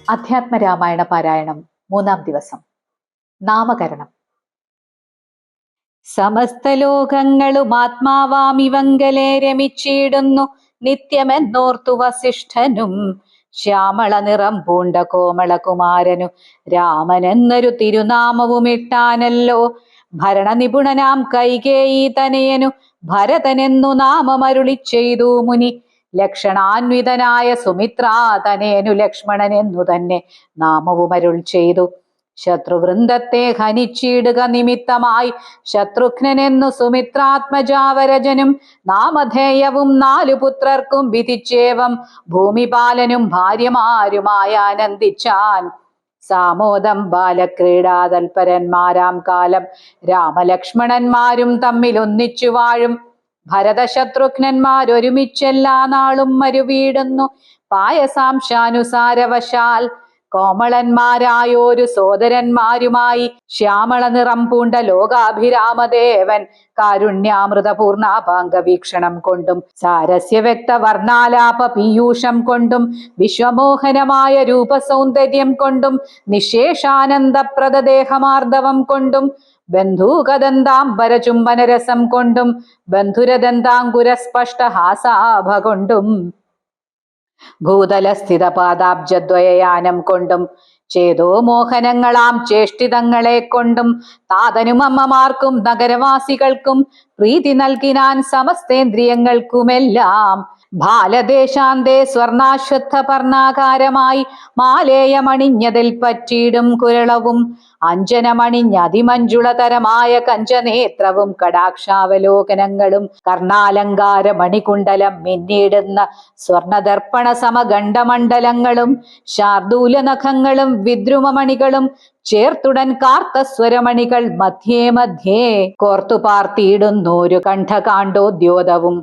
അധ്യാത്മരാമായണ പാരായണം 3-ാം ദിവസം. നാമകരണം. സമസ്ത ലോകങ്ങളും ആത്മാവാമിവങ്കലെ രമിച്ചിടുന്നു നിത്യമെന്നോർത്തു വസിഷ്ഠനും ശ്യാമള നിറം പൂണ്ട കോമളകുമാരനു രാമനെന്നൊരു തിരുനാമവും ഇട്ടാനല്ലോ. ഭരണനിപുണനാം കൈകേയി തനയനു ഭരതനെന്നു നാമമരുളി ചെയ്തു മുനി. ലക്ഷണാന്വിതനായ സുമിത്രാതനേനു ലക്ഷ്മണൻ എന്നു തന്നെ നാമവും അരുൾ ചെയ്തു. ശത്രുവൃന്ദത്തെ ഹനിച്ചിടുക നിമിത്തമായി ശത്രുഘ്നെന്നു സുമിത്രാത്മജാവരജനും നാമധേയവും 4 പുത്രർക്കും വിധിച്ചേവം ഭൂമിപാലനും ഭാര്യമാരുമായി ആനന്ദിച്ചാൻ. സാമോദം ബാലക്രീഡാതൽപരന്മാരാം കാലം രാമലക്ഷ്മണന്മാരും തമ്മിൽ ഒന്നിച്ചു വാഴും. ഭരതശത്രുഘ്നന്മാരൊരുമിച്ചെല്ലാ നാളും മരുവീടുന്നു. പായസാംശാനുസാരവശാൽ കോമളന്മാരായോരു സോദരന്മാരുമായി ശ്യാമള നിറം പൂണ്ട ലോകാഭിരാമദേവൻ കാരുണ്യാമൃതപൂർണാപാംഗ വീക്ഷണം കൊണ്ടും സാരസ്യ വ്യക്ത വർണ്ണാലാപ പീയൂഷം കൊണ്ടും വിശ്വമോഹനമായ രൂപസൗന്ദര്യം കൊണ്ടും നിശേഷാനന്ദപ്രദദേഹമാർദ്ദവം കൊണ്ടും ബന്ധൂകദന്താംബരചുംബനരസം കൊണ്ടും ബന്ധുരദന്താങ്കുരസ്പഷ്ടഹാസാഭ കൊണ്ടും ഭൂതലസ്ഥിത പാദാബ്ജദ്വയയാനം കൊണ്ടും ചേതോ മോഹനങ്ങളാം ചേഷ്ടിതങ്ങളെ കൊണ്ടും താതനും അമ്മമാർക്കും നഗരവാസികൾക്കും പ്രീതി നൽകിനാൻ സമസ്തേന്ദ്രിയങ്ങൾക്കുമെല്ലാം. ബാലദേശാന്തേ സ്വർണാശ്വത്ഥ പർണാകാരമായി മാലേയമണിഞ്ഞതിൽ പറ്റിയിടും കുരളവും അഞ്ജനമണിഞ്ഞതിമഞ്ജുളതരമായ കഞ്ചനേത്രവും കടാക്ഷാവലോകനങ്ങളും കർണാലങ്കാര മണികുണ്ടലം മിന്നിടുന്ന സ്വർണദർപ്പണ സമഗണ്ഡമണ്ഡലങ്ങളും ശാർദൂലനഖങ്ങളും വിദ്രുമമണികളും ചേർത്തുടൻ കാർത്തസ്വരമണികൾ മധ്യേ മധ്യേ കോർത്തുപാർത്തിയിടുന്നോരു കണ്ഠകാണ്ഡോദ്യോതവും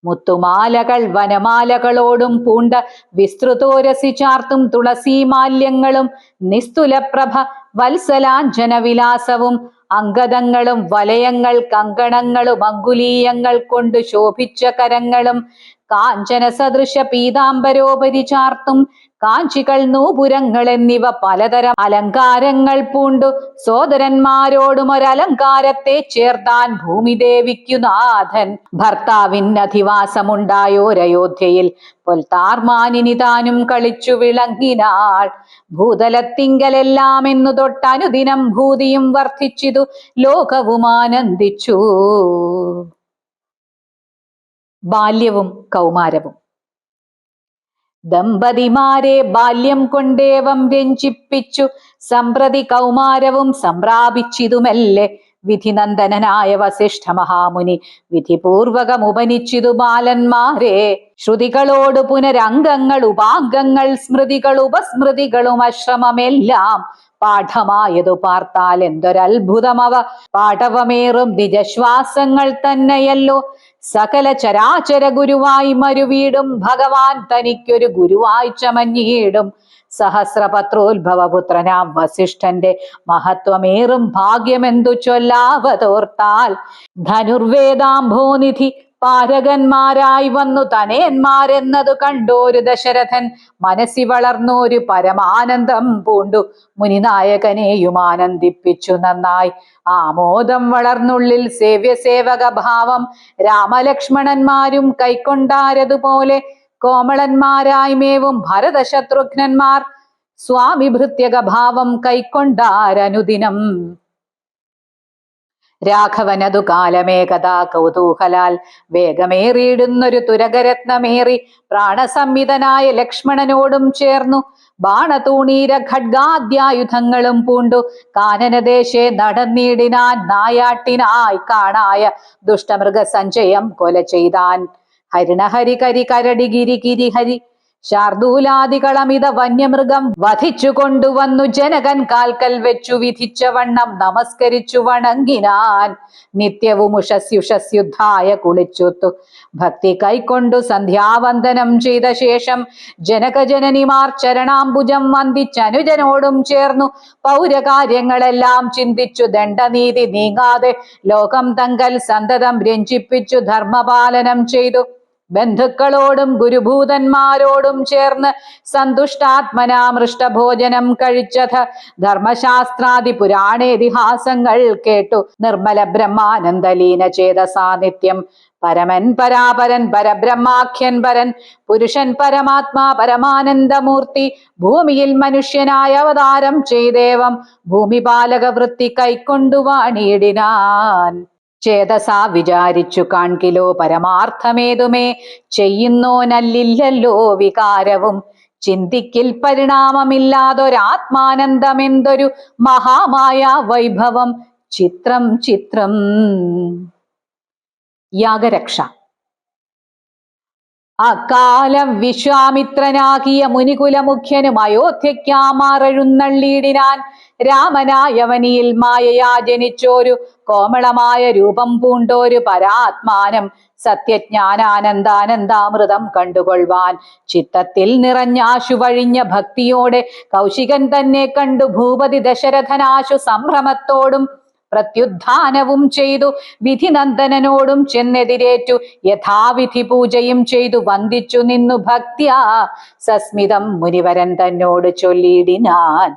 മുത്തുമാലകൾ വനമാലകളോടും പൂണ്ട വിസ്തൃതോരസി ചാർത്തും തുളസീമാല്യങ്ങളും നിസ്തുലപ്രഭ വത്സലാഞ്ജന വിലാസവും അങ്കദങ്ങളും വലയങ്ങൾ കങ്കണങ്ങളും അങ്കുലീയങ്ങൾ കൊണ്ട് ശോഭിച്ച കരങ്ങളും കാഞ്ചന സദൃശ പീതാംബരോപരി ചാർത്തും കാഞ്ചികൾ നൂപുരങ്ങൾ എന്നിവ പലതരം അലങ്കാരങ്ങൾ പൂണ്ടു സോദരന്മാരോടും ഒരലങ്കാരത്തെ ചേർത്താൻ ഭൂമിദേവിക്കു നാഥൻ. ഭർത്താവിനധിവാസമുണ്ടായോരയോധ്യയിൽ പൊൽത്താർമാനിനി താനും കളിച്ചു വിളങ്ങിനാൾ. ഭൂതലത്തിങ്കലെല്ലാം എന്നു തൊട്ടനുദിനം ഭൂതിയും വർദ്ധിച്ചിതു ലോകവും ആനന്ദിച്ചു. ബാല്യവും കൗമാരവും. ദമ്പതിമാരെ ബാല്യം കൊണ്ടേവം രഞ്ജിപ്പിച്ചു സമ്പ്രതി കൗമാരവും സംപ്രാപിച്ചിതുമെല്ലെ. വിധിനന്ദനായ വസിഷ്ഠ മഹാമുനി വിധിപൂർവകമുപനിച്ചിതു ബാലന്മാരെ. ശ്രുതികളോട് പുനരംഗങ്ങൾ ഉപാംഗങ്ങൾ സ്മൃതികൾ ഉപസ്മൃതികളും അശ്രമമെല്ലാം പാഠമായതു പാർത്താൽ എന്തൊരത്ഭുതമവ. പാഠവമേറും നിജശ്വാസങ്ങൾ തന്നെയല്ലോ. സകല ചരാചര ഗുരുവായി മരുവീടും ഭഗവാൻ തനിക്കൊരു ഗുരുവായി ചമഞ്ഞിടും. സഹസ്രപത്രോത്ഭവപുത്രനാം വസിഷ്ഠന്റെ മഹത്വമേറും ഭാഗ്യമെന്തു ചൊല്ലാവതോർത്താൽ. ധനുർവേദാംഭോനിധി പാരകന്മാരായി വന്നു തനയന്മാരെന്നതു കണ്ടോരു ദശരഥൻ മനസ്സി വളർന്നോരു പരമാനന്ദം പൂണ്ടു മുനിനായകനെയും ആനന്ദിപ്പിച്ചു നന്നായി. ആമോദം വളർന്നുള്ളിൽ സേവ്യസേവക ഭാവം രാമലക്ഷ്മണന്മാരും കൈക്കൊണ്ടാരതുപോലെ കോമളന്മാരായി മേവും ഭരതശത്രുഘ്നന്മാർ സ്വാമി ഭൃത്യക ഭാവം കൈക്കൊണ്ടാരനുദിനം. രാഘവനതു കാലമേകഥാ കൗതൂഹലാൽ വേഗമേറിയിടുന്നൊരു തുരകരത്നമേറി പ്രാണസംവിതനായ ലക്ഷ്മണനോടും ചേർന്നു ബാണതൂണീര ഖഡ്ഗാദ്യായുധങ്ങളും പൂണ്ടു കാനനദേശേ നടന്നിടിനാൻ. നായാട്ടിനായി കാണായ ദുഷ്ടമൃഗ സഞ്ചയം കൊല ചെയ്താൻ. ഹരിണഹരി കരി കരടി ഗിരി ഗിരിഹരി ശാർദൂലാദികളമിത വന്യമൃഗം വധിച്ചു കൊണ്ടുവന്നു ജനകൻ കാൽക്കൽ വെച്ചു വിധിച്ച വണ്ണം നമസ്കരിച്ചു വണങ്ങിനാൻ. നിത്യവും ഉഷസ്യുഷസ്യുദ്ധായ കുളിച്ചുത്തു ഭക്തി കൈക്കൊണ്ടു സന്ധ്യാവന്ദനം ചെയ്ത ശേഷം ജനകജനനിമാർ ചരണാംബുജം വന്ദിച്ചനുജനോടും ചേർന്നു പൗരകാര്യങ്ങളെല്ലാം ചിന്തിച്ചു ദണ്ഡനീതി നീങ്ങാതെ ലോകം തങ്കൽ സന്തതം രഞ്ജിപ്പിച്ചു ധർമ്മപാലനം ചെയ്തു. ബന്ധുക്കളോടും ഗുരുഭൂതന്മാരോടും ചേർന്ന് സന്തുഷ്ടാത്മനാമൃഷ്ടഭോജനം കഴിച്ചത് ധർമ്മശാസ്ത്രാദി പുരാണേതിഹാസങ്ങൾ കേട്ടു നിർമ്മല ബ്രഹ്മാനന്ദലീന ചേതസാ നിത്യം പരമൻ പരാപരൻ പരബ്രഹ്മാഖ്യൻ പരൻ പുരുഷൻ പരമാത്മാ പരമാനന്ദമൂർത്തി ഭൂമിയിൽ മനുഷ്യനായ അവതാരം ചെയ്തേവം ഭൂമിപാലക വൃത്തി കൈക്കൊണ്ടു വാണിയിടിനാൻ. ചേതസാ വിചാരിച്ചു കാൺകിലോ പരമാർത്ഥമേതുമേ ചെയ്യുന്നോനല്ലില്ലല്ലോ വികാരവും ചിന്തിക്കിൽ പരിണാമമില്ലാതൊരാത്മാനന്ദമെന്തൊരു മഹാമായ വൈഭവം ചിത്രം ചിത്രം. യാഗരക്ഷ. അക്കാലം വിശ്വാമിത്രനാകിയ മുനികുലമുഖ്യനും അയോധ്യയ്ക്കാമാറെഴുന്നള്ളിയിടിനാൻ. രാമനായവനിയിൽ മായയാ ജനിച്ചോരു കോമളമായ രൂപം പൂണ്ടോരു പരാത്മാനം സത്യജ്ഞാനാനന്ദാനന്ദാമൃതം കണ്ടുകൊള്ളുവാൻ ചിത്തത്തിൽ നിറഞ്ഞാശു വഴിഞ്ഞ ഭക്തിയോടെ കൗശികൻ തന്നെ കണ്ടു ഭൂപതി ദശരഥനാശു സംഭ്രമത്തോടും പ്രത്യുത്ഥാനവും ചെയ്തു വിധിനന്ദനോടും ചെന്നെതിരേറ്റു യഥാവിധി പൂജയും ചെയ്തു വന്ദിച്ചു നിന്നു ഭക്ത്യാ സസ്മിതം മുനിവരൻ തന്നോട് ചൊല്ലിയിടിനാൻ.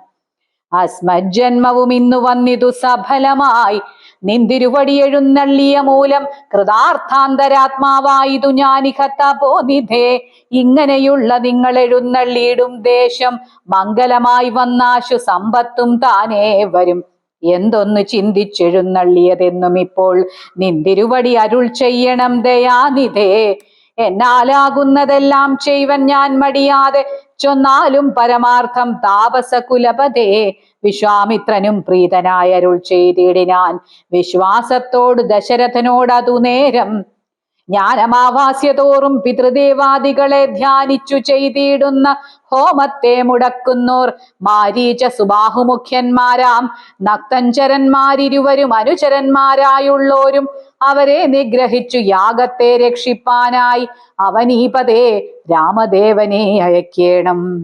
അസ്മജ്ജന്മവും ഇന്നു വന്നിതു സഫലമായി നിന്തിരുവടി എഴുന്നള്ളിയ മൂലം കൃതാർത്ഥാന്തരാത്മാവായിതു ഞാനിഹ തപോനിധേ. ഇങ്ങനെയുള്ള നിങ്ങൾ എഴുന്നള്ളിയിടും ദേശം മംഗലമായി വന്നാശു സമ്പത്തും താനേ വരും. എന്തൊന്നു ചിന്തിച്ചെഴുന്നള്ളിയതെന്നും ഇപ്പോൾ നിന്തിരുവടി അരുൾ ചെയ്യണം ദയാനിധേ. എന്നാലാകുന്നതെല്ലാം ചെയ്വൻ ഞാൻ മടിയാതെ ചൊന്നാലും പരമാർത്ഥം താപസകുലപതേ. വിശ്വാമിത്രനും പ്രീതനായ അരുൾ ചെയ്തിടിനാൻ വിശ്വാസത്തോട് ദശരഥനോടതു നേരം. ജ്ഞാനമാവാസ്യതോറും പിതൃദേവാദികളെ ധ്യാനിച്ചു ചെയ്തിടുന്ന ഹോമത്തെ മുടക്കുന്നോർ മാരീച സുബാഹുമുഖ്യന്മാരാം നക്തഞ്ചരന്മാരിരുവരും അനുചരന്മാരായുള്ളോരും അവരെ നിഗ്രഹിച്ചു യാഗത്തെ രക്ഷിപ്പാനായി അവനീപതേ രാമദേവനെ അയക്കേണം.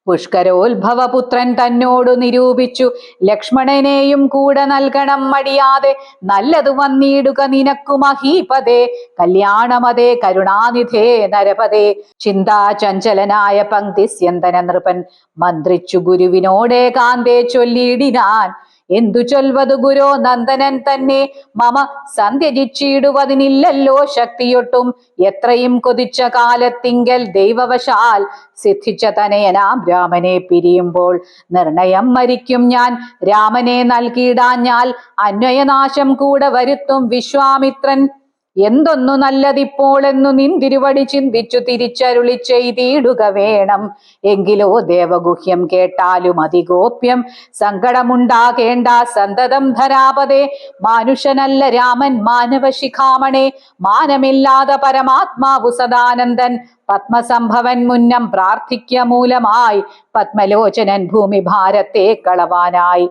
പുഷ്കരോത്ഭവപുത്രൻ തന്നോടു നിരൂപിച്ചു ലക്ഷ്മണനെയും കൂടെ നൽകണം മടിയാതെ. നല്ലതു വന്നിടുക നിനക്കു മഹീപതേ കല്യാണമതേ കരുണാനിധേ നരപതേ. ചിന്താചഞ്ചലനായ പങ്ക്തിസ്യന്തന നൃപൻ മന്ത്രിച്ചു ഗുരുവിനോടേകാന്തേ ചൊല്ലിയിടിനാൻ. എന്തു ചൊൽവതു ഗുരോ നന്ദനൻ തന്നെ മമ സന്ധ്യജിച്ചിടുവതിനില്ലല്ലോ ശക്തിയൊട്ടും. എത്രയും കൊതിച്ച കാലത്തിങ്കൽ ദൈവവശാൽ സിദ്ധിച്ച തനയനാം രാമനെ പിരിയുമ്പോൾ നിർണയം മരിക്കും ഞാൻ. രാമനെ നൽകിയിടാഞ്ഞാൽ അന്വയനാശം കൂടെ വരുത്തും വിശ്വാമിത്രൻ. എന്തൊന്നു നല്ലതിപ്പോളെന്നു നിന്തിരുവടി ചിന്തിച്ചു തിരിച്ചരുളി ചെയ്തിടുക വേണം. എങ്കിലോ ദേവഗുഹ്യം കേട്ടാലും അതിഗോപ്യം സങ്കടമുണ്ടാകേണ്ട സന്തതം ധരാപതേ. മാനുഷനല്ല രാമൻ മാനവശിഖാമണേ മാനമില്ലാതെ പരമാത്മാവു സദാനന്ദൻ. പത്മസംഭവൻ മുന്നം പ്രാർത്ഥിക്ക മൂലമായി പത്മലോചനൻ ഭൂമി ഭാരത്തെ കളവാനായി.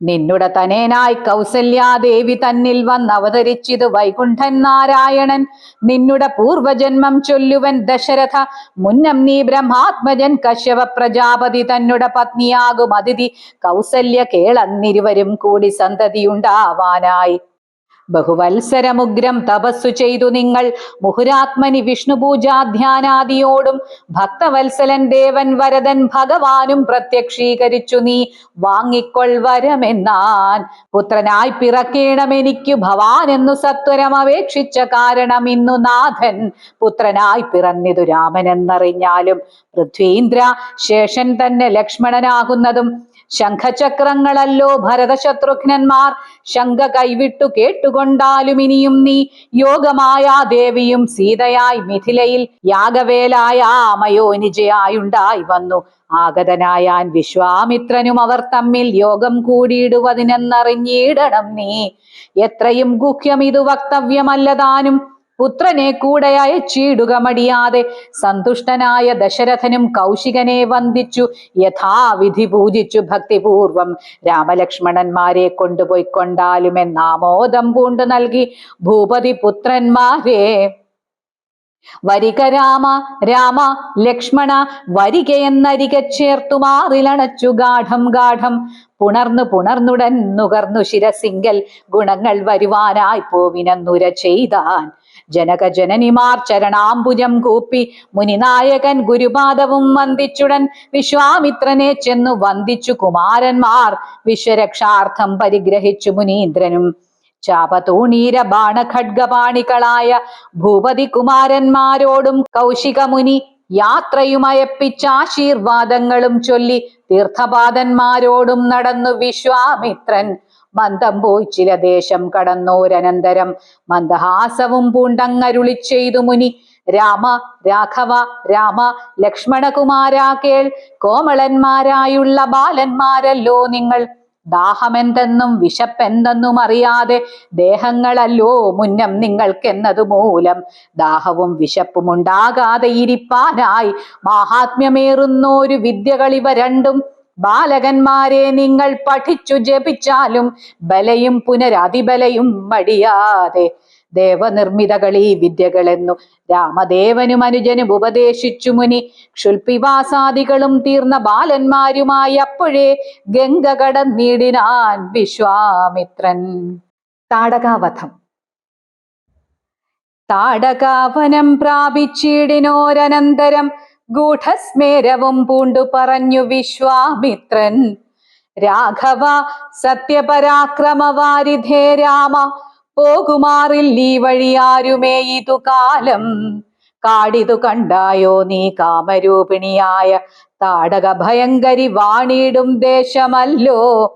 നിന്നുടെ തനേനായി കൗസല്യാദേവി തന്നിൽ വന്നവതരിച്ചിത് വൈകുണ്ഠൻ നാരായണൻ. നിന്നുടെ പൂർവജന്മം ചൊല്ലുവൻ ദശരഥ മുന്നം നീ ബ്രഹ്മാത്മജൻ കശ്യപ പ്രജാപതി തന്നുടെ പത്നിയാകും അതിഥി കൗസല്യ കേളന്നിരുവരും കൂടി സന്തതിയുണ്ടാവാനായി. ബഹുവത്സരമുഗ്രം തപസ്സു ചെയ്തു നിങ്ങൾ മുഹുരാത്മനി വിഷ്ണുപൂജാധ്യാനാദിയോടും ഭക്തവത്സലൻ ദേവൻ വരദൻ ഭഗവാനും പ്രത്യക്ഷീകരിച്ചു നീ വാങ്ങിക്കൊൾവരമെന്നാൻ. പുത്രനായി പിറക്കേണമെനിക്കു ഭവാൻ എന്നു സത്വരം അപേക്ഷിച്ച കാരണം ഇന്നു നാഥൻ പുത്രനായി പിറന്നിതു രാമനെന്നറിഞ്ഞാലും പൃഥ്വീന്ദ്ര ശേഷൻ തന്നെ ലക്ഷ്മണനാകുന്നതും ശംഖചക്രങ്ങളല്ലോ ഭരതശത്രുഘ്നന്മാർ. ശങ്ക കൈവിട്ടു കേട്ടുകൊണ്ടാലും ഇനിയും നീ യോഗമായ ദേവിയും സീതയായി മിഥിലയിൽ യാഗവേലായ മയോനിജയായുണ്ടായി വന്നു. ആഗതനായാൻ വിശ്വാമിത്രനും അവർ തമ്മിൽ യോഗം കൂടിയിടുവതിനെന്നറിഞ്ഞിടണം നീ. എത്രയും ഗുഹ്യം ഇതു വക്തവ്യമല്ലതാനും പുത്രനെ കൂടെ അയച്ചിടുക മടിയാതെ. സന്തുഷ്ടനായ ദശരഥനും കൗശികനെ വന്ദിച്ചു യഥാവിധി പൂജിച്ചു ഭക്തിപൂർവം രാമലക്ഷ്മണന്മാരെ കൊണ്ടുപോയിക്കൊണ്ടാലും എന്നാമോദം പൂണ്ടു നൽകി ഭൂപതി പുത്രന്മാരെ. വരിക രാമ രാമ ലക്ഷ്മണ വരികയെന്നരികെ ചേർത്തു മാറിലണച്ചു ഗാഠം ഗാഠം. പുണർന്നുടൻ നുകർന്നു ശിരസിങ്കൽ ഗുണങ്ങൾ വരുവാനായി പോവിനെന്നുര ചെയ്താൻ. ജനകജനനിമാർ ചരണാംബുജം കൂപ്പി മുനിനായകൻ ഗുരുപാദവും വന്ദിച്ചുടൻ വിശ്വാമിത്രനെ ചെന്നു വന്ദിച്ചു കുമാരന്മാർ. വിശ്വരക്ഷാർത്ഥം പരിഗ്രഹിച്ചു മുനീന്ദ്രനും. ചാപതൂണീര ബാണഖഡ്ഗപാണികളായ ഭൂപതി കുമാരന്മാരോടും കൗശികമുനി യാത്രയുമയപ്പിച്ചാശീർവാദങ്ങളും ചൊല്ലി തീർത്ഥപാദന്മാരോടും നടന്നു വിശ്വാമിത്രൻ. മന്ദം പോയി ചില ദേശം കടന്നോരനന്തരം മന്ദഹാസവും പൂണ്ടങ്ങരുളി ചെയ്തു മുനി. രാമ രാഘവ രാമ ലക്ഷ്മണകുമാര കേൾ, കോമളന്മാരായുള്ള ബാലന്മാരല്ലോ നിങ്ങൾ. ദാഹമെന്തെന്നും വിശപ്പെന്തെന്നും അറിയാതെ ദേഹങ്ങളല്ലോ മുന്നം നിങ്ങൾക്കെന്നതു മൂലം ദാഹവും വിശപ്പും ഉണ്ടാകാതെ ഇരിപ്പാനായി മാഹാത്മ്യമേറുന്നോരു വിദ്യകളിവ രണ്ടും. ബാലകന്മാരെ നിങ്ങൾ പഠിച്ചു ജപിച്ചാലും ബലയും പുനരതിബലയും മടിയാതെ. ദേവനിർമ്മിതകളീ വിദ്യകളെന്നു രാമദേവനും അനുജനും ഉപദേശിച്ചു മുനി. ക്ഷുൽപിവാസാദികളും തീർന്ന ബാലന്മാരുമായി അപ്പോഴേ ഗംഗ കടന്നിടിനാൻ വിശ്വാമിത്രൻ. താടകാവധം. താടകാവനം പ്രാപിച്ചിടിനോരനന്തരം ഗൂഢസ്മേരവും പൂണ്ടു പറഞ്ഞു വിശ്വാമിത്രൻ. രാഘവ സത്യപരാക്രമവാരിധേ രാമ, പോകുമാറിൽ ഈ വഴിയാരുമേ ഇതു കാലം. കാടിതു കണ്ടായോ നീ കാമരൂപിണിയായ താടക ഭയങ്കരി വാണിടും ദേശമല്ലോ.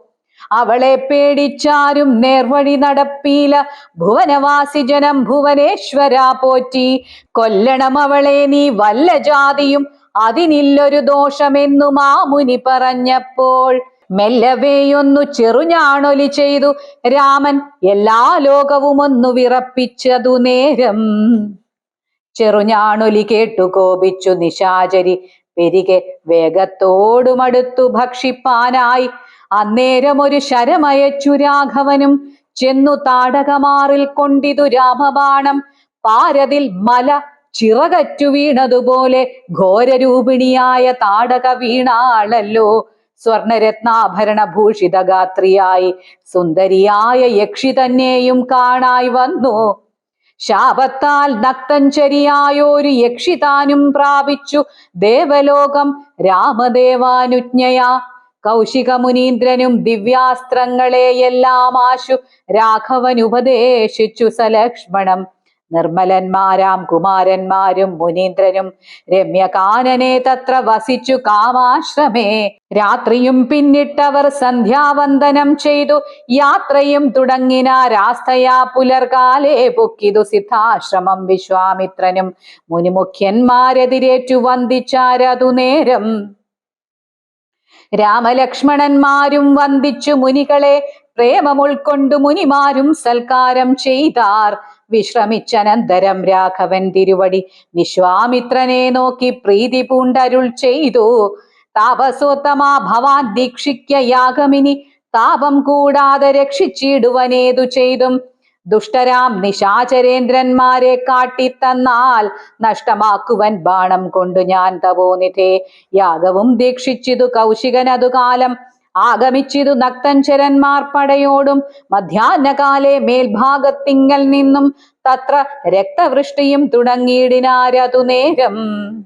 അവളെ പേടിച്ചാരും നേർവഴി നടപ്പീല. ഭുവനവാസി ജനം ഭുവനേശ്വര പോറ്റി. കൊല്ലണം അവളെ നീ വല്ല ജാതിയും അതിനില്ലൊരു ദോഷമെന്നു മാമുനി പറഞ്ഞപ്പോൾ മെല്ലവേയൊന്നു ചെറുഞാണൊലി ചെയ്തു രാമൻ. എല്ലാ ലോകവും ഒന്നു വിറപ്പിച്ചതു നേരം. ചെറുഞാണൊലി കേട്ടു കോപിച്ചു നിശാചരി പെരികെ വേഗത്തോടുമടുത്തു ഭക്ഷിപ്പാനായി. അന്നേരം ഒരു ശരമയച്ചു രാഘവനും ചെന്നു താടകമാറിൽ കൊണ്ടിതു രാമബാണം. പാരതിൽ മല ചിറകറ്റു വീണതുപോലെ ഘോരരൂപിണിയായ താടക വീണാളല്ലോ. സ്വർണരത്നാഭരണ ഭൂഷിത ഗാത്രിയായി സുന്ദരിയായ യക്ഷി തന്നെയും കാണായി വന്നു. ശാപത്താൽ നക്തഞ്ചരിയായൊരു യക്ഷി താനും പ്രാപിച്ചു ദേവലോകം രാമദേവാനുജ്ഞയാ. കൗശിക മുനീന്ദ്രനും ദിവ്യാസ്ത്രങ്ങളെയെല്ലാം ആശു രാഘവൻ ഉപദേശിച്ചു സലക്ഷ്മണം. നിർമ്മലന്മാരാം കുമാരന്മാരും മുനീന്ദ്രനും രമ്യകാനനെ തത്ര വസിച്ചു കാമാശ്രമേ. രാത്രിയും പിന്നിട്ടവർ സന്ധ്യാവന്ദനം ചെയ്തു യാത്രയും തുടങ്ങിനാരാസ്തയാ. പുലർകാലേ പൊക്കിതു സിദ്ധാശ്രമം വിശ്വാമിത്രനും മുനിമുഖ്യന്മാരെതിരേറ്റു വന്ദിച്ചാരതു നേരം. രാമലക്ഷ്മണന്മാരും വന്ദിച്ചു മുനികളെ പ്രേമമുൾക്കൊണ്ടു മുനിമാരും സൽക്കാരം ചെയ്താർ. വിശ്രമിച്ചനന്തരം രാഘവൻ തിരുവടി വിശ്വാമിത്രനെ നോക്കി പ്രീതി പൂണ്ടരുൾ ചെയ്തു. താപസോത്തമാ ഭവാൻ ദീക്ഷിക്ക യാഗമിനി, താപം കൂടാതെ രക്ഷിച്ചിടുവനേതു ചെയ്തും. ദുഷ്ടരാം നിശാചരേന്ദ്രന്മാരെ കാട്ടിത്തന്നാൽ നഷ്ടമാക്കുവൻ ബാണം കൊണ്ടു ഞാൻ തപോനിധേ. യാഗവും ദീക്ഷിച്ചിതു കൗശികനതു കാലം. ആഗമിച്ചിതു നക്തഞ്ചരന്മാർ പടയോടും. മധ്യാഹ്നകാലെ മേൽഭാഗത്തിങ്കൽ നിന്നും തത്ര രക്തവൃഷ്ടിയും തുടങ്ങിയിടിനാരതു നേരം.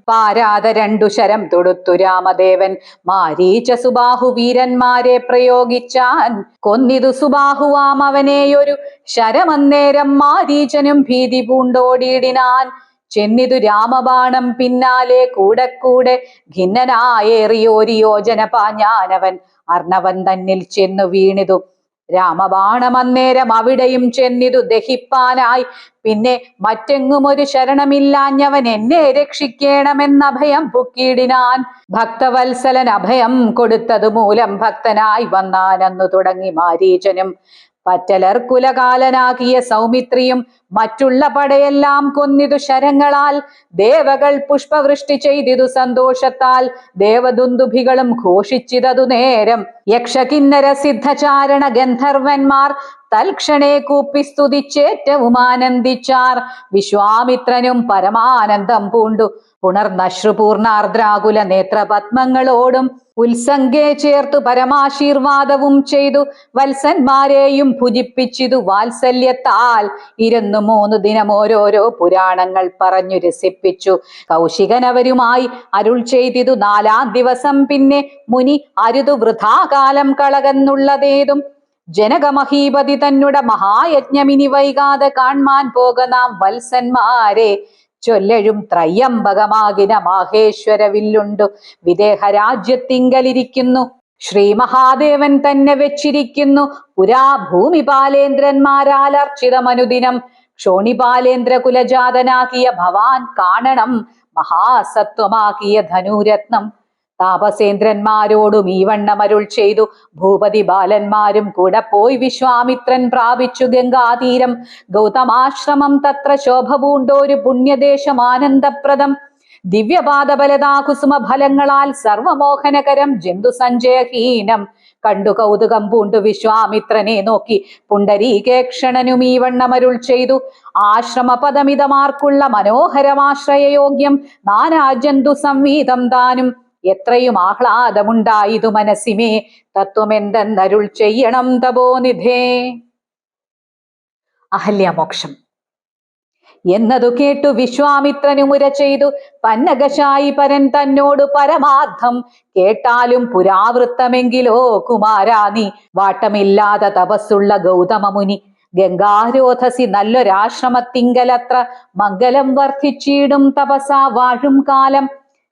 പാരാത രണ്ടു ശരം തൊടുത്തു രാമദേവൻ മാരീച സുബാഹു വീരന്മാരെ പ്രയോഗിച്ചാൻ. കൊന്നിതു സുബാഹുവാം അവനെയൊരു ശരമന്നേരം മാരീചനും ഭീതി പൂണ്ടോടിയിടിനാൻ. ചെന്നിതു രാമബാണം പിന്നാലെ കൂടെ കൂടെ ഖിന്നനായേറിയോരി യോജന പാഞ്ഞാനവൻ അർണവൻ തന്നിൽ ചെന്നു വീണിതു. രാമബാണം അന്നേരം അവിടെയും ചെന്നിതു ദഹിപ്പാനായി. പിന്നെ മറ്റെങ്ങും ഒരു ശരണമില്ലാഞ്ഞവൻ എന്നെ രക്ഷിക്കണമെന്ന അഭയം പൊക്കിയിടിനാൻ. ഭക്തവത്സലൻ അഭയം കൊടുത്തതു മൂലം ഭക്തനായി വന്നാനെന്നു തുടങ്ങി മാരീചനും. പറ്റലർ കുലകാലനാകിയ സൗമിത്രിയും മറ്റുള്ള പടയെല്ലാം കൊന്നിതു ശരങ്ങളാൽ. ദേവകൾ പുഷ്പവൃഷ്ടി ചെയ്തിതു സന്തോഷത്താൽ. ദേവദുന്ദുഭികളും ഘോഷിച്ചിതതു നേരം. യക്ഷകിന്നര സിദ്ധചാരണ ഗന്ധർവന്മാർ തൽക്ഷണേ കൂപ്പി സ്തുതിച്ചേറ്റവും ആനന്ദിച്ചാർ. വിശ്വാമിത്രനും പരമാനന്ദം പൂണ്ടു പുണർന്നശ്രുപൂർണാർദ്രാകുല നേത്രപത്മങ്ങളോടും ഉത്സംഗേ ചേർത്തു പരമാശീർവാദവും ചെയ്തു. വത്സന്മാരെയും ഭുജിപ്പിച്ചിതു വാത്സല്യത്താൽ. 2-3 ദിനം ഓരോരോ പുരാണങ്ങൾ പറഞ്ഞു രസിപ്പിച്ചു. കൗശികനവരുമായി അരുൾ ചെയ്തിതു 4-ാം ദിവസം പിന്നെ മുനി അരുതു വൃഥാകാലം കളകെന്നുള്ളതേതും. ജനകമഹീപതി തന്നുടെ മഹായജ്ഞമിനി വൈകാതെ കാൺമാൻ പോക നാം വത്സന്മാരെ. ചൊല്ലഴും ത്രയംബകമാകിന മാഹേശ്വരവില്ലുണ്ടു വിദേഹരാജ്യത്തിങ്കലിരിക്കുന്നു. ശ്രീ മഹാദേവൻ തന്നെ വെച്ചിരിക്കുന്നു. പുരാ ഭൂമിപാലേന്ദ്രന്മാരാലർച്ചിതമനുദിനം. ക്ഷോണിപാലേന്ദ്ര കുലജാതനാകിയ ഭവാൻ കാണണം മഹാസത്വമാകിയ ധനുരത്നം. താപസേന്ദ്രന്മാരോടും ഈ വണ്ണമരുൾ ചെയ്തു. ഭൂപതി ബാലന്മാരും കൂടെ പോയി വിശ്വാമിത്രൻ പ്രാപിച്ചു ഗംഗാതീരം. ഗൗതമാശ്രമം തത്ര ശോഭ പൂണ്ടോരു പുണ്യദേശം ആനന്ദപ്രദം. ദിവ്യപാദബലതാ കുസുമ ഫലങ്ങളാൽ സർവമോഹനകരം ജന്തു സഞ്ചയഹീനം. കണ്ടു കൗതുകം പൂണ്ടു വിശ്വാമിത്രനെ നോക്കി പുണ്ടരീകേക്ഷണനും ഈ വണ്ണമരുൾ ചെയ്തു. ആശ്രമപദമിതമാർക്കുള്ള മനോഹരമാശ്രയയോഗ്യം നാനാജന്തു സംവീതം താനും. എത്രയും ആഹ്ലാദമുണ്ടായിതു മനസ്സിമേ. തത്വമെന്തെന്നരുൾ ചെയ്യണം തപോനിധേ. അഹല്യാമോക്ഷം എന്നതു കേട്ടു വിശ്വാമിത്രനുമുര ചെയ്തു. പന്നകശായി പരൻ തന്നോട് പരമാർത്ഥം കേട്ടാലും പുരാവൃത്തമെങ്കിലോ കുമാരാ നീ. വാട്ടമില്ലാതെ തപസ്സുള്ള ഗൗതമമുനി ഗംഗാരോധസി നല്ലൊരാശ്രമത്തിങ്കലത്ര മംഗലം വർദ്ധിച്ചിടും തപസാ വാഴും കാലം.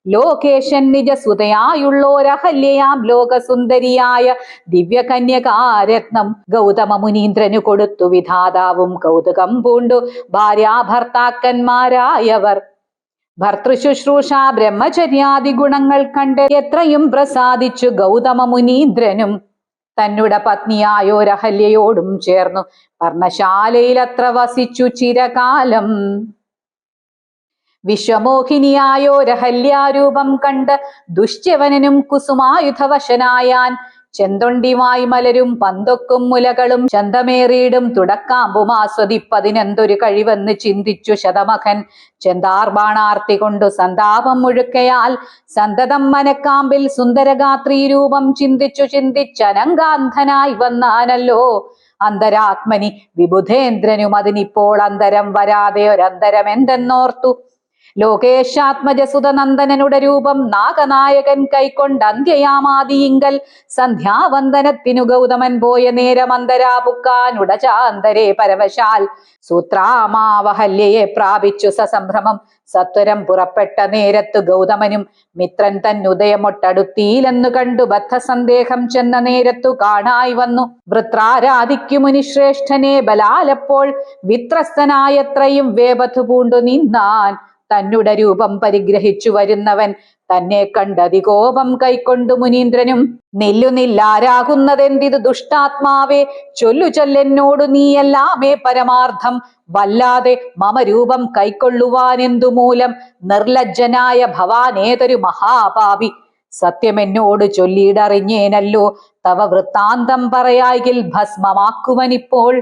ലോകേശൻ നിജസുതയായുള്ളോരഹല്യയാം ലോകസുന്ദരിയായ ദിവ്യകന്യകാരത്നം ഗൗതമ മുനീന്ദ്രനു കൊടുത്തു. വിധാതാവും കൗതുകം പൂണ്ടു ഭാര്യാഭർത്താക്കന്മാരായവർ. ഭർതൃശുശ്രൂഷ ബ്രഹ്മചര്യാദി ഗുണങ്ങൾ കണ്ട് എത്രയും പ്രസാദിച്ചു ഗൗതമ മുനീന്ദ്രനും. തന്നുടെ പത്നിയായോരഹല്യയോടും ചേർന്നു പർണശാലയിലത്ര വസിച്ചു ചിരകാലം. വിശ്വമോഹിനിയായോരഹല്യാരൂപം കണ്ട് ദുശ്യവനനും കുസുമായുധവശനായാൻ. ചെന്തൊണ്ടിമായി മലരും പന്തൊക്കും മുലകളും ചന്തമേറിയിടും തുടക്കാമ്പുമാസ്വദിപ്പതിനെന്തൊരു കഴിവെന്ന് ചിന്തിച്ചു ശതമഖൻ. ചെന്താർബാണാർത്തി കൊണ്ടു സന്താപം മുഴുക്കയാൽ സന്തതം മനക്കാമ്പിൽ സുന്ദരഗാത്രീ രൂപം ചിന്തിച്ചു ചിന്തിച്ചനങ്കാന്ധനായി വന്നാനല്ലോ അന്തരാത്മനി വിബുധേന്ദ്രനും. അതിനിപ്പോൾ അന്തരം വരാതെ ഒരന്തരം എന്തെന്നോർത്തു. ലോകേശാത്മജസുതനന്ദനനുടെ രൂപം നാഗനായകൻ കൈക്കൊണ്ട് അന്ത്യയാമാദിയിങ്കൽ സന്ധ്യാവന്ദനത്തിനു ഗൗതമൻ പോയ നേരമന്തരാപുക്കാനുടചാന്തരേ പരവശാൽ സൂത്രാമാവഹല്യയെ പ്രാപിച്ചു സസംഭ്രമം. സത്വരം പുറപ്പെട്ട നേരത്തു ഗൗതമനും മിത്രൻ തന്നുദയമൊട്ടടുത്തിയിലെന്നു കണ്ടു ബദ്ധസന്ദേഹം ചെന്ന നേരത്തു കാണായി വന്നു. വൃത്രാരാധിക്കു മുനിശ്രേഷ്ഠനെ ബലാലപ്പോൾ വിത്രസ്തനായത്രയും വേപഥു പൂണ്ടു നിന്നാൻ. തന്നുടെ രൂപം പരിഗ്രഹിച്ചു വരുന്നവൻ തന്നെ കണ്ടതികോപം കൈക്കൊണ്ടു മുനീന്ദ്രനും. നില്ലാരാകുന്നതെന്തിതു ദുഷ്ടാത്മാവേ, ചൊല്ലു ചൊല്ലെന്നോടു നീയെല്ലാമേ പരമാർത്ഥം. വല്ലാതെ മമ രൂപം കൈക്കൊള്ളുവാനെന്തു മൂലം നിർലജ്ജനായ ഭവാനേതൊരു മഹാപാപി. സത്യമെന്നോട് ചൊല്ലിയിടറിഞ്ഞേനല്ലോ, തവ വൃത്താന്തം പറയായിൽ ഭസ്മമാക്കുവനിപ്പോൾ.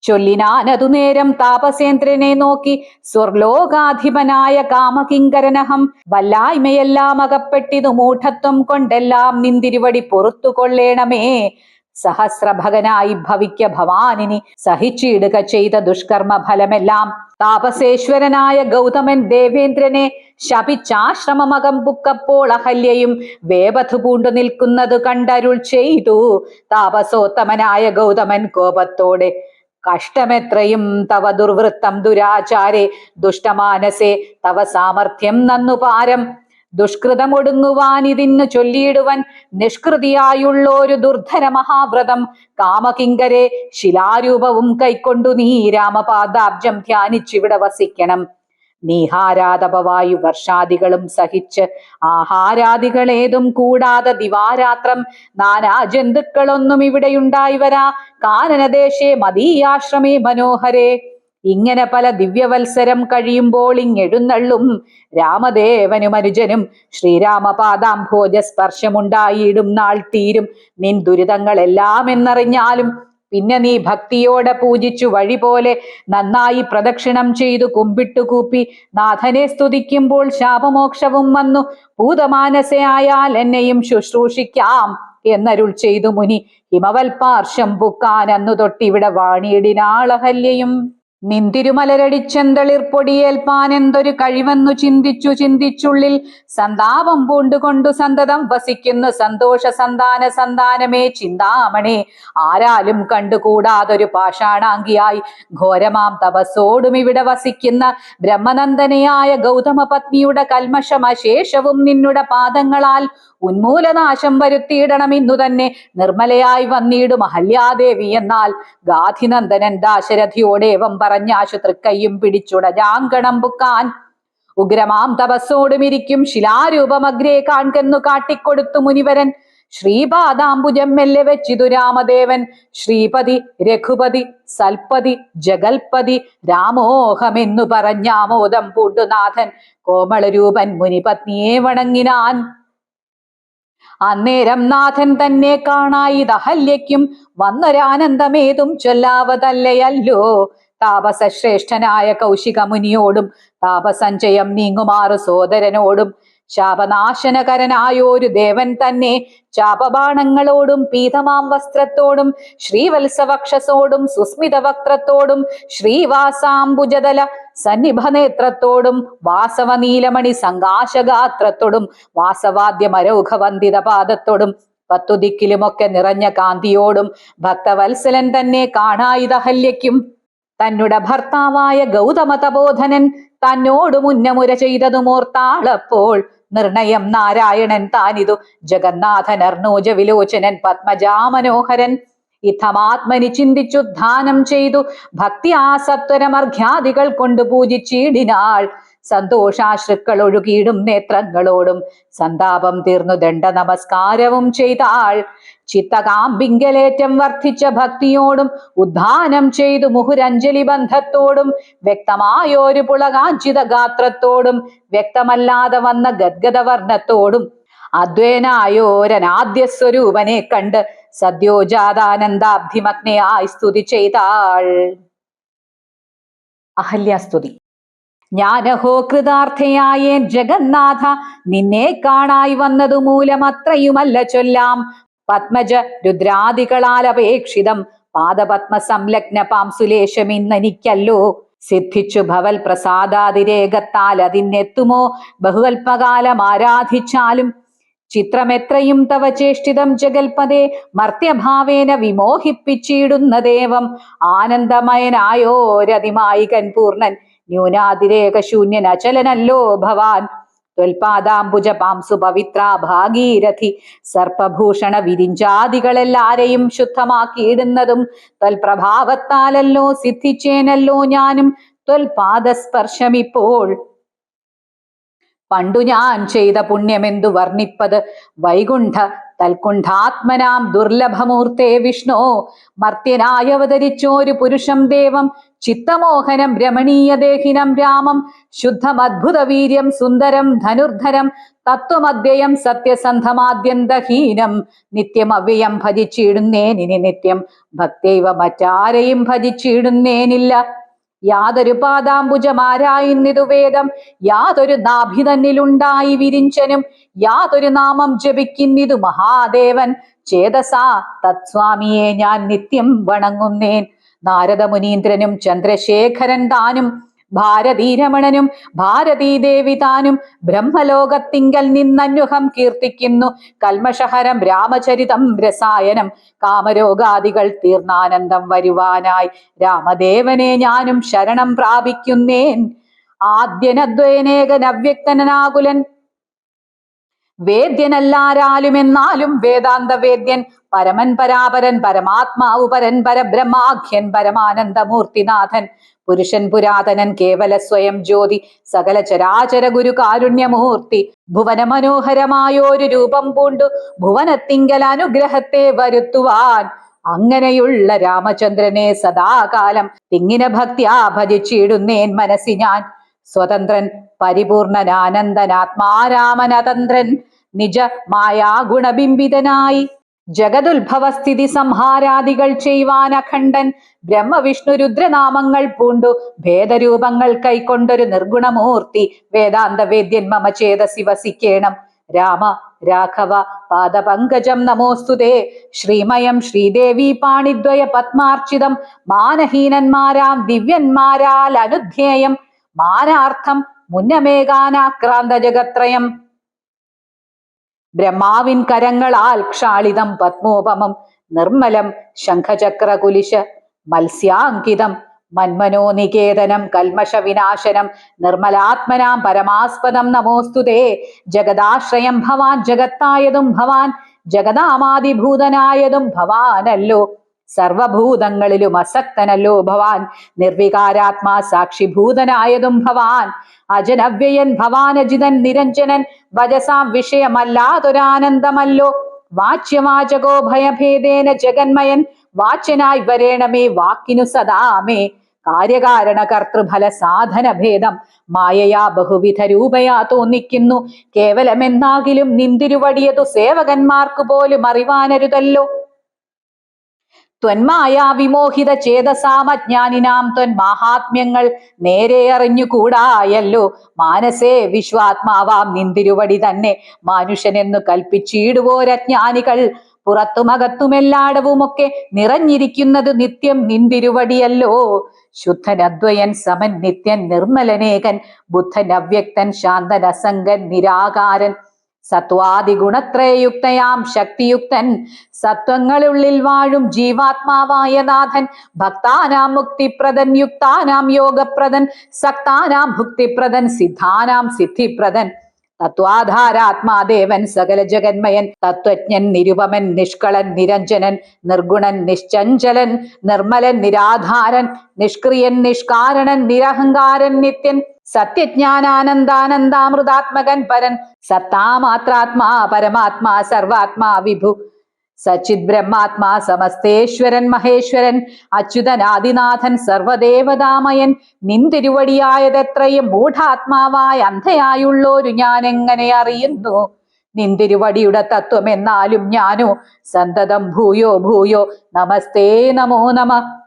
ചൊല്ലിനാനതു നേരം താപസേന്ദ്രനെ നോക്കി സ്വർലോകാധിപനായ കാമകിങ്കരനഹം. വല്ലായ്മയെല്ലാം അകപ്പെട്ടിതു മൂഢത്വം കൊണ്ടെല്ലാം നിന്തിരുവടി പൊറത്തു കൊള്ളേണമേ. സഹസ്രഭകനായി ഭവിക്ക ഭവാനിനി സഹിച്ചിടുക ചെയ്ത ദുഷ്കർമ്മ ഫലമെല്ലാം. താപസേശ്വരനായ ഗൗതമൻ ദേവേന്ദ്രനെ ശപിച്ചാശ്രമമകം പുക്കപ്പോൾ അഹല്യയും വേപഥു പൂണ്ടു നിൽക്കുന്നതു കണ്ടരുൾ ചെയ്തു. താപസോത്തമനായ ഗൗതമൻ കോപത്തോടെ കഷ്ടമെത്രയും തവ ദുർവൃത്തം ദുരാചാരേ ദുഷ്ടമാനസേ തവ സാമർഥ്യം നന്നു പാരം. ദുഷ്കൃതമൊടുങ്ങുവാനിതിന്നു ചൊല്ലിയിടുവൻ നിഷ്കൃതിയായുള്ളൊരു ദുർധര മഹാവ്രതം. കാമകിങ്കരെ ശിലാരൂപവും കൈക്കൊണ്ടു നീ രാമപാദാബ്ജം ധ്യാനിച്ചിവിടെ വസിക്കണം. നീഹാരാതപവായു വർഷാദികളും സഹിച്ച് ആഹാരാദികളേതും കൂടാതെ ദിവാരാത്രം നാനാ ജന്തുക്കളൊന്നും ഇവിടെയുണ്ടായി വരാ. കാനനദേശേ മദീയാശ്രമേ മനോഹരേ. ഇങ്ങനെ പല ദിവ്യവത്സരം കഴിയുമ്പോൾ ഇങ്ങെഴുന്നള്ളും രാമദേവനും അനുജനും ശ്രീരാമപാദാംഭോജ സ്പർശമുണ്ടായിടും നാൾ തീരും നിൻ ദുരിതങ്ങളെല്ലാം എന്നറിഞ്ഞാലും പിന്നെ നീ ഭക്തിയോടെ പൂജിച്ചു വഴി പോലെ നന്നായി പ്രദക്ഷിണം ചെയ്തു കുമ്പിട്ടു കൂപ്പി നാഥനെ സ്തുതിക്കുമ്പോൾ ശാപമോക്ഷവും വന്നു. ഭൂതമാനസയായാൽ എന്നെയും ശുശ്രൂഷിക്കാം എന്നരുൾ ചെയ്തു മുനി. ഹിമവൽപാർശ്വം പുക്കാൻ അന്നു തൊട്ടിവിടെ വാണിയിടിനാളഹല്യയും. നിന്തിരുമലരടിച്ചെന്തളിർപ്പൊടിയേൽപ്പാൻ എന്തൊരു കഴിവെന്നു ചിന്തിച്ചുള്ളിൽ സന്താപം പൂണ്ടുകൊണ്ടു സന്തതം വസിക്കുന്നു സന്തോഷ സന്താനമേ ചിന്താമണേ. ആരാലും കണ്ടുകൂടാതൊരു പാഷാണാങ്കിയായി ഘോരമാം തപസ്സോടും ഇവിടെ വസിക്കുന്ന ബ്രഹ്മനന്ദനയായ ഗൗതമ പത്നിയുടെ കൽമഷമശേഷവും നിന്നുടെ പാദങ്ങളാൽ ഉന്മൂലനാശം വരുത്തിയിടണം ഇന്നു തന്നെ. നിർമ്മലയായി വന്നിടും അഹല്യാദേവി എന്നാൽ ഗാധിനന്ദനൻ ദാശരഥിയോടേവം പറഞ്ഞാശു തൃക്കയ്യും പിടിച്ചുടജാങ്കണം പുക്കാൻ. ഉഗ്രമാം തപസ്സോടുമിരിക്കും ശിലാരൂപമഗ്രേ കാൺകെന്നു കാട്ടിക്കൊടുത്തു മുനിവരൻ. ശ്രീപാദാംബുജം മെല്ലെ വെച്ചിതു രാമദേവൻ. ശ്രീപതി രഘുപതി സൽപതി ജഗൽപതി രാമോഹമെന്നു പറഞ്ഞാമോദം പൂണ്ടുനാഥൻ. കോമളരൂപൻ മുനിപത്നിയെ വണങ്ങിനാൻ. അന്നേരം നാഥൻ തന്നെ കാണായിതഹല്യയ്ക്കും വന്നൊരാനന്ദമേതും ചൊല്ലാവതല്ലയല്ലോ. താപസശ്രേഷ്ഠനായ കൗശിക മുനിയോടും താപസഞ്ചയം നീങ്ങുമാറു സോദരനോടും ശാപനാശനകരനായോരു ദേവൻ തന്നെ ചാപബാണങ്ങളോടും പീതമാം വസ്ത്രത്തോടും ശ്രീവത്സവക്ഷസോടും സുസ്മിത വക്ത്രത്തോടും ശ്രീവാസാംബുജതല സന്നിഭനേത്രത്തോടും വാസവനീലമണി സങ്കാശഗാത്രത്തോടും വാസവാദ്യമരൗഘവന്ദിത പാദത്തോടും പത്തുദിക്കിലുമൊക്കെ നിറഞ്ഞ കാന്തിയോടും ഭക്തവത്സലൻ തന്നെ കാണായിതഹല്യയ്ക്കും. തന്നുടെ ഭർത്താവായ ഗൗതമ തപോധനൻ തന്നോട് മുന്നമുര ചെയ്തതുമോർത്താളപ്പോൾ നിർണയം നാരായണൻ താനിതു ജഗന്നാഥൻ അർണോജ വിലോചനൻ പത്മജാമനോഹരൻ. ഇത്തമാത്മനി ചിന്തിച്ചുദ്ധാനം ചെയ്തു ഭക്തി ആസത്വരമർഘ്യാദികൾ കൊണ്ട് പൂജിച്ചിടിനാൾ. സന്തോഷാശ്രുക്കൾ ഒഴുകിയിടും നേത്രങ്ങളോടും സന്താപം തീർന്നു ദണ്ഡ നമസ്കാരവും ചെയ്താൾ. ചിത്തകാമ്പിങ്കലേറ്റം വർദ്ധിച്ച ഭക്തിയോടും ഉദ്ധാനം ചെയ്തു മുഹുരഞ്ജലി ബന്ധത്തോടും വ്യക്തമായൊരു പുളകാഞ്ചിത ഗാത്രത്തോടും വ്യക്തമല്ലാതെ വന്ന ഗദ്ഗദവർണ്ണത്തോടും അദ്വൈനായോരനാദ്യ സ്വരൂപനെ കണ്ട് സദ്യോജാതാനന്ദാബ്ധിമഗ്നയായി സ്തുതി ചെയ്താൾ. അഹല്യാസ്തുതി. ഞാനഹോ കൃതാർത്ഥയായേൻ ജഗന്നാഥ, നിന്നെ കാണായി വന്നതു മൂലമത്രയുമല്ല ചൊല്ലാം. പത്മജ രുദ്രാദികളാൽ അപേക്ഷിതം പാദപത്മ സംലഗ്ന പാംസുലേശമിന്നെനിക്കല്ലോ. സിദ്ധിച്ചു ഭവൽ പ്രസാദാതിരേകത്താൽ അതിനെത്തുമോ ബഹുകൽപ്പകാലം ആരാധിച്ചാലും. ചിത്രമെത്രയും തവ ചേഷ്ടിതം ജഗൽപദേ, മർത്യഭാവേന വിമോഹിപ്പിച്ചിടുന്ന ദേവം. ആനന്ദമയനായോരതിമായികൻ പൂർണ്ണൻ, ന്യൂനാതിരേക ശൂന്യൻ അചലനല്ലോ ഭവാൻ. ത്വൽപാദാംബുജ പാംസു പവിത്ര ഭാഗീരഥി, സർപ്പഭൂഷണ വിരിഞ്ചാദികളെല്ലാരെയും ശുദ്ധമാക്കിയിടുന്നതും ത്വൽപ്രഭാവത്താലല്ലോ. സിദ്ധിച്ചേനല്ലോ ഞാനും ത്വൽപാദസ്പർശമിപ്പോൾ. പണ്ടു ഞാൻ ചെയ്ത പുണ്യമെന്തു വർണ്ണിപ്പത്, വൈകുണ്ഠ തൽക്കുണ്ഠാത്മനാം ദുർലഭമൂർത്തേ വിഷ്ണോ. മർത്യനായി അവതരിച്ചോരു പുരുഷം ദേവം, ചിത്തമോഹനം രമണീയ ദേഹിനം രാമം. ശുദ്ധമദ്ഭുത വീര്യം സുന്ദരം ധനുർധരം, തത്വമദ്വയം സത്യസന്ധമാദ്യന്തഹീനം. നിത്യം അവ്യയം ഭജിച്ചിടുന്നേനിനി നിത്യം, ഭക്തൈവ മറ്റാരെയും ഭജിച്ചിടുന്നേനില്ല. യാതൊരു പാദാംബുജമാരായിന്നിതു വേദം, യാതൊരു നാഭി തന്നിലുണ്ടായി വിരിഞ്ചനും, യാതൊരു നാമം ജപിക്കുന്നിതു മഹാദേവൻ. ചേതസാ തത്സ്വാമിയെ ഞാൻ നിത്യം വണങ്ങുന്നേൻ. നാരദ മുനീന്ദ്രനും ചന്ദ്രശേഖരൻ താനും ഭാരതീരമണനും ഭാരതീദേവി താനും ബ്രഹ്മലോകത്തിങ്കൽ നിന്നന്യുഹം കീർത്തിക്കുന്നു. കൽമഷഹരം രാമചരിതം രസായനം, കാമരോഗാദികൾ തീർന്നാനന്ദം വരുവാനായി രാമദേവനെ ഞാനും ശരണം പ്രാപിക്കുന്നേൻ. ആദ്യനദ്വയനേകൻ അവ്യക്തനാകുലൻ, വേദ്യനല്ലാരാലും എന്നാലും വേദാന്ത വേദ്യൻ. പരമൻ പരാപരൻ പരമാത്മാവു പരൻ പരബ്രഹ്മാഖ്യൻ പരമാനന്ദമൂർത്തിനാഥൻ. പുരുഷൻ പുരാതനൻ കേവല സ്വയം ജ്യോതി, സകല ചരാചര ഗുരു കാരുണ്യമൂർത്തി. ഭുവന മനോഹരമായൊരു രൂപം പൂണ്ടു ഭുവനത്തിങ്കൽ അനുഗ്രഹത്തെ വരുത്തുവാൻ. അങ്ങനെയുള്ള രാമചന്ദ്രനെ സദാകാലം തിങ്ങിന ഭക്തിയാ ഭജിച്ചിടുന്നേൻ മനസ്സി ഞാൻ. സ്വതന്ത്രൻ പരിപൂർണനാനന്ദനാത്മാരാമനതന്ത്രൻ, നിജ മായാ ഗുണബിംബിതനായി ജഗതുത്ഭവസ്ഥിതി സംഹാരാദികൾ ചെയ്യുവാൻ അഖണ്ഡൻ ബ്രഹ്മവിഷ്ണു രുദ്രനാമങ്ങൾ പൂണ്ടു ഭേദരൂപങ്ങൾ കൈക്കൊണ്ടൊരു നിർഗുണമൂർത്തി വേദാന്ത വേദ്യൻ മമ ചേതസി വസിക്കേണം. രാമ രാഘവ പാദപങ്കജം നമോസ്തുതേ. ശ്രീമയം ശ്രീദേവി പാണിദ്വയ പത്മാർച്ചിതം മാനഹീനന്മാരാം ദിവ്യന്മാരാൽ അനുധ്യേയം മാനാർത്ഥം മുന്നമേകാനാക്രാന്ത ജഗത്രയം. ബ്രഹ്മാവിൻ കരങ്ങളാൽ ക്ഷാളിതം പത്മോപമം നിർമ്മലം ശംഖചക്രകുലിശ മത്സ്യാങ്കിതം മന്മനോനികേതനം കൽമഷ വിനാശനം നിർമ്മലാത്മനാം പരമാസ്പദം നമോസ്തുതേ. ജഗദാശ്രയം ഭവാൻ ജഗത്തായതും ഭവാൻ ജഗദാമാദിഭൂതനായതും ഭവാനല്ലോ. സർവഭൂതങ്ങളിലും അസക്തനല്ലോ ഭവാൻ നിർവികാരാത്മാ സാക്ഷിഭൂതനായതും ഭവാൻ. അജനവ്യയൻ ഭവാനജിതൻ നിരഞ്ജനൻ വജസാം വിഷയമല്ലാതൊരാനന്ദമല്ലോ. വാച്യവാചകോ ഭയഭേദേന ജഗന്മയൻ വാച്യനായി വരേണമേ വാക്കിനു സദാമേ. കാര്യകാരണ കർത്തൃഫല സാധന ഭേദം മായയാ ബഹുവിധ രൂപയാ തോന്നിക്കുന്നു. കേവലമെന്നാകിലും നിന്തിരുവടിയതു സേവകന്മാർക്കു പോലും അറിവാനരുതല്ലോ. ത്വന്മായാ വിമോഹിത ചേതസാമജ്ഞാനിനാം ത്വന്മാഹാത്മ്യങ്ങൾ നേരെ അറിഞ്ഞുകൂടായല്ലോ. മാനസേ വിശ്വാത്മാവാം നിന്തിരുവടി തന്നെ മാനുഷനെന്നു കൽപ്പിച്ചിടുവോരജ്ഞാനികൾ. പുറത്തുമകത്തുമെല്ലാടവുമൊക്കെ നിറഞ്ഞിരിക്കുന്നത് നിത്യം നിന്തിരുവടിയല്ലോ. ശുദ്ധൻ അദ്വയൻ സമൻ നിത്യൻ നിർമ്മലനേകൻ ബുദ്ധൻ അവ്യക്തൻ ശാന്തൻ അസംഗൻ നിരാകാരൻ സത്വാദിഗുണത്രയയുക്തയാം ശക്തിയുക്തൻ സത്വങ്ങളുള്ളിൽ വാഴും ജീവാത്മാവായ നാഥൻ. ഭക്താനാം മുക്തിപ്രദൻ യുക്താനാം യോഗപ്രദൻ സക്താനാം ഭുക്തിപ്രദൻ സിദ്ധാനാം സിദ്ധിപ്രദൻ തത്വാധാരാത്മാദേവൻ സകല ജഗന്മയൻ തത്വജ്ഞൻ നിരുപമൻ നിഷ്കളൻ നിരഞ്ജനൻ നിർഗുണൻ നിശ്ചഞ്ചലൻ നിർമ്മലൻ നിരാധാരൻ നിഷ്ക്രിയൻ നിഷ്കാരണൻ നിരഹങ്കാരൻ നിത്യൻ സത്യജ്ഞാനാനന്ദാനന്ദാമൃതാത്മകൻ പരൻ സത്താമാത്രാത്മാ പരമാത്മാ സർവാത്മാ വിഭു സച്ചിത് ബ്രഹ്മാത്മാ സമസ്തേശ്വരൻ മഹേശ്വരൻ അച്യുതനാദിനാഥൻ സർവദേവതാമയൻ. നിന്തിരുവടിയായതെത്രയും മൂഢാത്മാവായ അന്ധയായുള്ളോരു ഞാൻ എങ്ങനെ അറിയുന്നു. നിന്തിരുവടിയുടെ തത്വം എന്നാലും ഞാനോ സന്തതം ഭൂയോ ഭൂയോ നമസ്തേ നമോ നമ.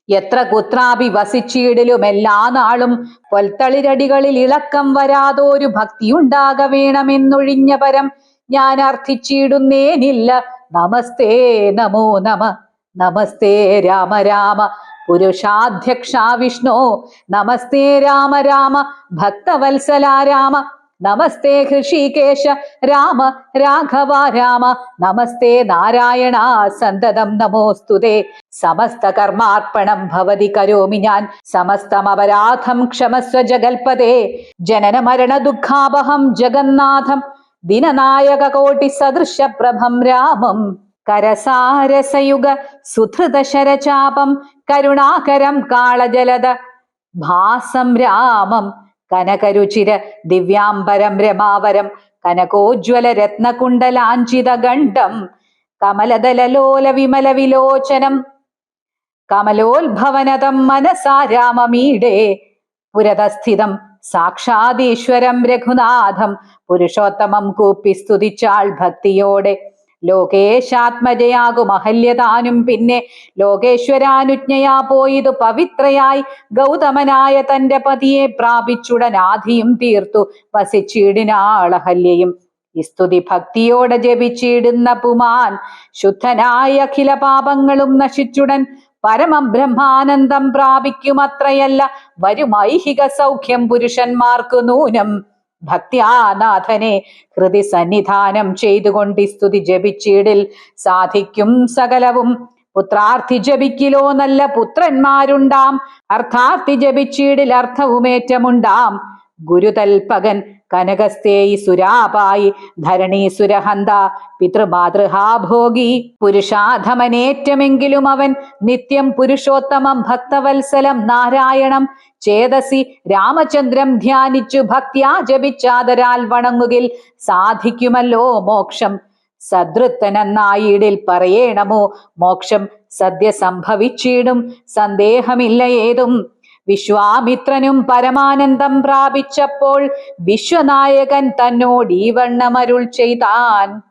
എത്ര കുത്രാപി വസിച്ചിടിലും എല്ലാ നാളും പൊൽത്തളിരടികളിൽ ഇളക്കം വരാതൊരു ഭക്തിയുണ്ടാക വേണമെന്നൊഴിഞ്ഞ പരം ഞാൻ അർത്ഥിച്ചിടുന്നേനില്ല. നമസ്തേ നമോ നമ. നമസ്തേ രാമ രാമ പുരുഷാധ്യക്ഷ വിഷ്ണു. നമസ്തേ രാമ രാമ ഭക്തവത്സല രാമ. നമസ്തേ ഹൃഷികേശ രാമ രാഘവ രാമ. നമസ്തേ നാരായണ സന്തതം നമോസ്തുതേ. സമസ്ത കർമാർപ്പണം ഭവതി കരോമി ഞാൻ സമസ്തമപരാധം ക്ഷമസ്വ ജഗൽപദേ. ജനന മരണ ദുഃഖാപഹം ജഗന്നാഥം ദിനനായക കോടി സദൃശ പ്രഭം രാമം. കരസാരസയുഗ സുധൃതശരചാപം കരുണാകരം കാളജലദ ഭാസം രാമം. കനകരുചിര ദിവ്യാംബരം രമാവരം കനകോജ്വല രത്നകുണ്ടലാഞ്ചിത ഗണ്ഡം കമലദലലോല വിമല വിലോചനം കമലോത്ഭവനതം മനസാ രാമമീഡേ. പുരതസ്ഥിതം സാക്ഷാദീശ്വരം രഘുനാഥം പുരുഷോത്തമം കൂപ്പി സ്തുതിച്ചാൾ ഭക്തിയോടെ. ലോകേശാത്മജയാകും അഹല്യതാനും പിന്നെ ലോകേശ്വരാനുജ്ഞയാ പോയിതു പവിത്രയായി ഗൗതമനായ തന്റെ പതിയെ പ്രാപിച്ചുടനാധിയും തീർത്തു വസിച്ചിടിനാളഹല്യയും. ഈ സ്തുതി ഭക്തിയോടെ ജപിച്ചിടുന്ന പുമാൻ ശുദ്ധനായ അഖില പാപങ്ങളും നശിച്ചുടൻ പരമം ബ്രഹ്മാനന്ദം പ്രാപിക്കുമത്രയല്ല വരുമൈഹിക സൗഖ്യം പുരുഷന്മാർക്കു നൂനം. ഭക്ത്യാനാഥനെ ഹൃദി സന്നിധാനം ചെയ്തുകൊണ്ട് സ്തുതി ജപിച്ചിടിൽ സാധിക്കും സകലവും. പുത്രാർത്ഥി ജപിക്കിലോ നല്ല പുത്രന്മാരുണ്ടാം അർത്ഥാർത്ഥി ജപിച്ചിടിൽ അർത്ഥവുമേറ്റമുണ്ടാം. ഗുരുതൽപകൻ കനകസ്തേയി സുരാപായി ധരണീ സുരഹന്ത പിതൃമാതൃഹാഭോഗി പുരുഷാധമനേറ്റമെങ്കിലും അവൻ നിത്യം പുരുഷോത്തമം ഭക്തവത്സലം നാരായണം ചേതസി രാമചന്ദ്രം ധ്യാനിച്ചു ഭക്ത്യാ ജപിച്ചാദരാൽ വണങ്ങുകിൽ സാധിക്കുമല്ലോ മോക്ഷം. സദൃത്തനെന്നായിടിൽ പറയേണമോ മോക്ഷം സദ്യ സംഭവിച്ചിടും സന്ദേഹമില്ല ഏതും. വിശ്വാമിത്രനും പരമാനന്ദം പ്രാപിച്ചപ്പോൾ വിശ്വനായകൻ തന്നോട് ഈ വണ്ണമരുൾ ചെയ്താൻ.